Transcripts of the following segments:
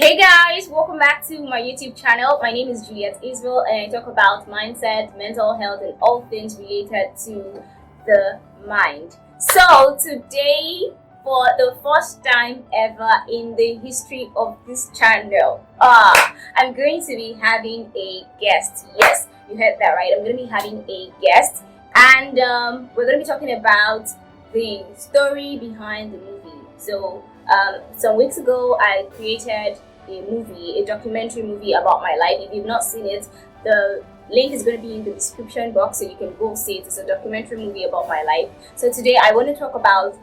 Hey guys, welcome back to my YouTube channel. My name is Juliet Israel and I talk about mindset, mental health, and all things related to the mind. So today, for the first time ever in the history of this channel, I'm going to be having a guest. Yes, you heard that right. I'm going to be having a guest, and we're going to be talking about the story behind the movie. So some weeks ago, I created a documentary movie about my life. If you've not seen it, the link is going to be in the description box, so you can go see it. It's a documentary movie about my life. So today, I want to talk about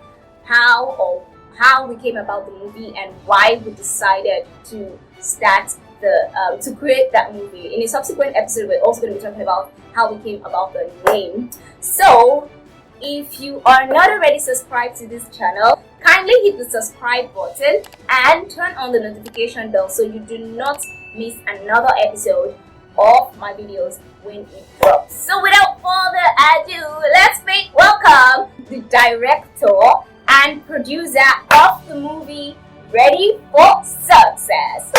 how we came about the movie and why we decided to start to create that movie. In a subsequent episode, we're also going to be talking about how we came about the name. So if you are not already subscribed to this channel, kindly hit the subscribe button and turn on the notification bell so you do not miss another episode of my videos when it drops. So without further ado, let's make welcome the director and producer of the movie Ready for Success.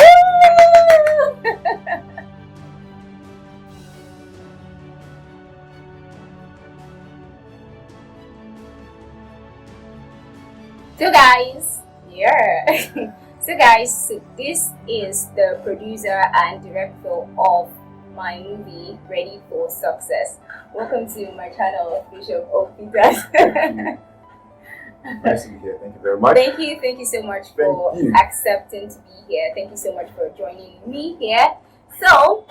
So guys, this is the producer and director of my movie Ready for Success. Welcome to my channel, Bishop of Peters. Nice to be here. Thank you very much. Thank you so much for accepting to be here. Thank you so much for joining me here. So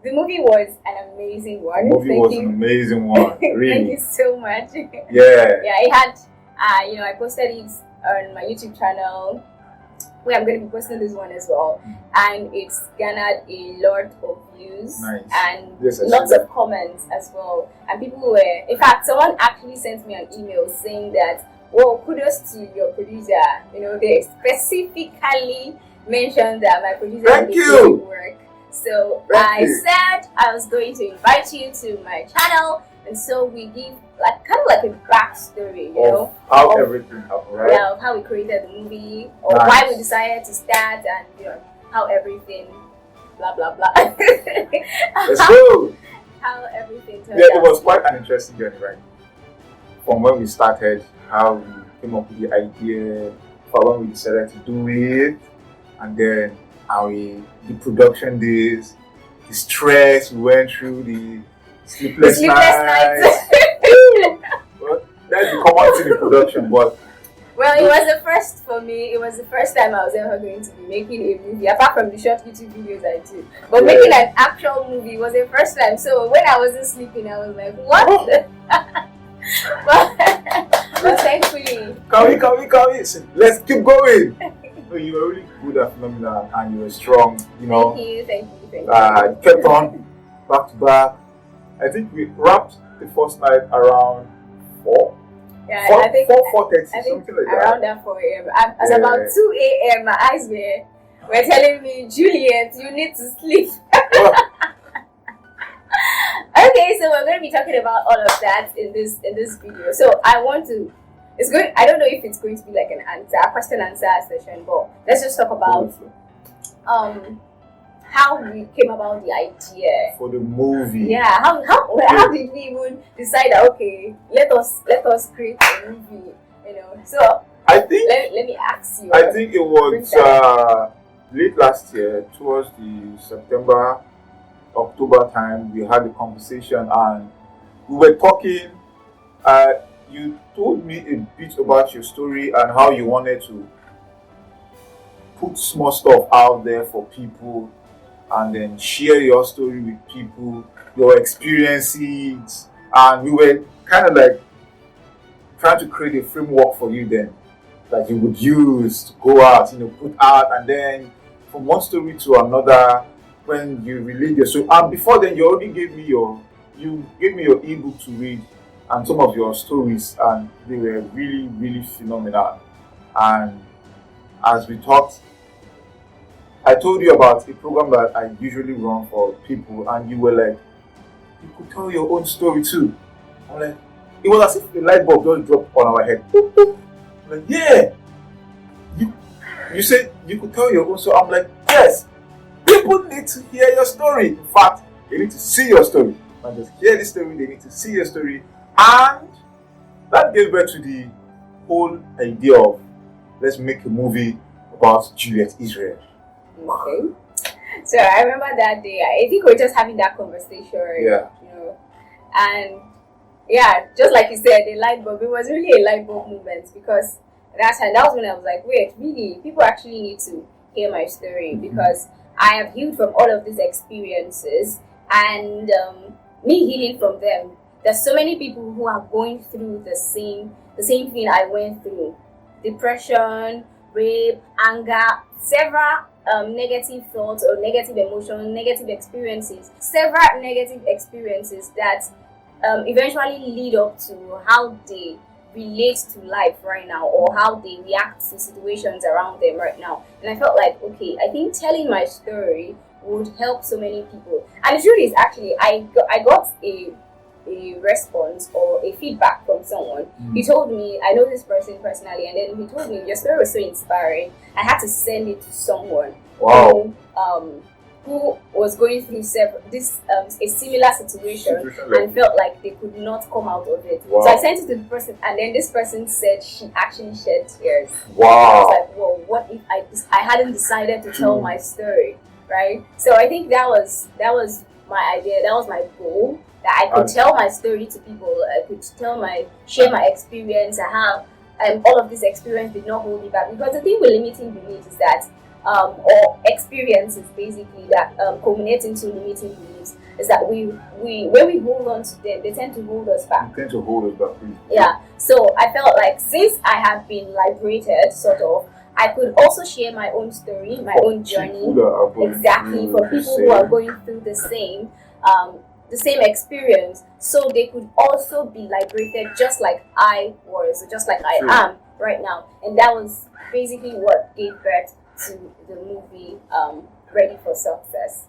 the movie was an amazing one. An amazing one. Really. Thank you so much. Yeah. Yeah, it had I posted it on my YouTube channel, where I'm going to be posting this one as well, and it's garnered a lot of views and lots of comments as well. And people were, in fact, someone actually sent me an email saying that, well, kudos to your producer. They specifically mentioned that my producer did good work. So I said I was going to invite you to my channel, and so we give kind of like a backstory, how everything happened, right? Yeah, of how we created the movie, or why we decided to start, and how everything, blah blah blah. Let's go. How everything turned out. Yeah, it was quite an interesting journey, right? From when we started, how we came up with the idea, for when we decided to do it, and then the production days, the stress we went through, the sleepless nights. Well, that's the common thing in production, but well, it was the first for me. It was the first time I was ever going to be making a movie, apart from the short YouTube videos I do. But making an actual movie was the first time. So when I wasn't sleeping, I was like, what? but thankfully, can we? Let's keep going. So you were really good at phenomenal, and you were strong. Thank you. You kept on back to back. I think we wrapped the first night around 4. Yeah, 4, I think 4:30, something like that. Around that 4 a.m. At about 2 a.m. my eyes were telling me, Juliet, you need to sleep. Okay, so we're going to be talking about all of that in this video. So I don't know if it's going to be like a question answer session, but let's just talk about how we came about the idea for the movie. Yeah, how did we even decide that, okay, let us create a movie, So I think let me ask you. I think it was late last year, towards the September, October time, we had a conversation and we were talking. You told me a bit about your story and how you wanted to put small stuff out there for people and then share your story with people, your experiences, and we were kind of like trying to create a framework for you then that you would use to go out, put out, and then from one story to another, when you relate your story. And before then, you already gave me your ebook to read and some of your stories, and they were really, really phenomenal. And as we talked, I told you about a program that I usually run for people, and you were like, you could tell your own story too. I'm like, it was as if a light bulb just dropped on our head. I'm like, yeah. You said you could tell your own story. I'm like, Yes, people need to hear your story. In fact, they need to see your story. Not just hear the story, they need to see your story. And that gave birth to the whole idea of let's make a movie about Juliet Israel. Okay. So I remember that day. I think we were just having that conversation. Yeah. You know, and yeah, just like you said, the light bulb. It was really a light bulb moment because that was when I was like, wait, really, people actually need to hear my story because I have healed from all of these experiences and me healing from them. There's so many people who are going through the same thing I went through: depression, rape, anger, several negative thoughts or negative emotions, negative experiences, several negative experiences that eventually lead up to how they relate to life right now or how they react to situations around them right now. And I felt like, okay, I think telling my story would help so many people. And the truth is, actually, I got a response or a feedback from someone. He told me, I know this person personally, and then he told me, your story was so inspiring. I had to send it to someone who was going through a similar situation and felt like they could not come out of it. Wow. So I sent it to the person, and then this person said she actually shed tears. Wow. I was like, whoa, what if I hadn't decided to tell my story, right? So I think that was my idea, that was my goal, that I could tell my story to people, I could share my experience. I have all of this experience did not hold me back, because the thing with limiting beliefs is that or experiences basically that culminate into limiting beliefs is that we when we hold on to them, they tend to hold us back. They tend to hold us back. Yeah. So I felt like since I have been liberated, sort of, I could also share my own story, my own journey. Exactly, for people who are going through the same experience, so they could also be liberated just like I was, just like I am right now. And that was basically what gave birth to the movie Ready for Success.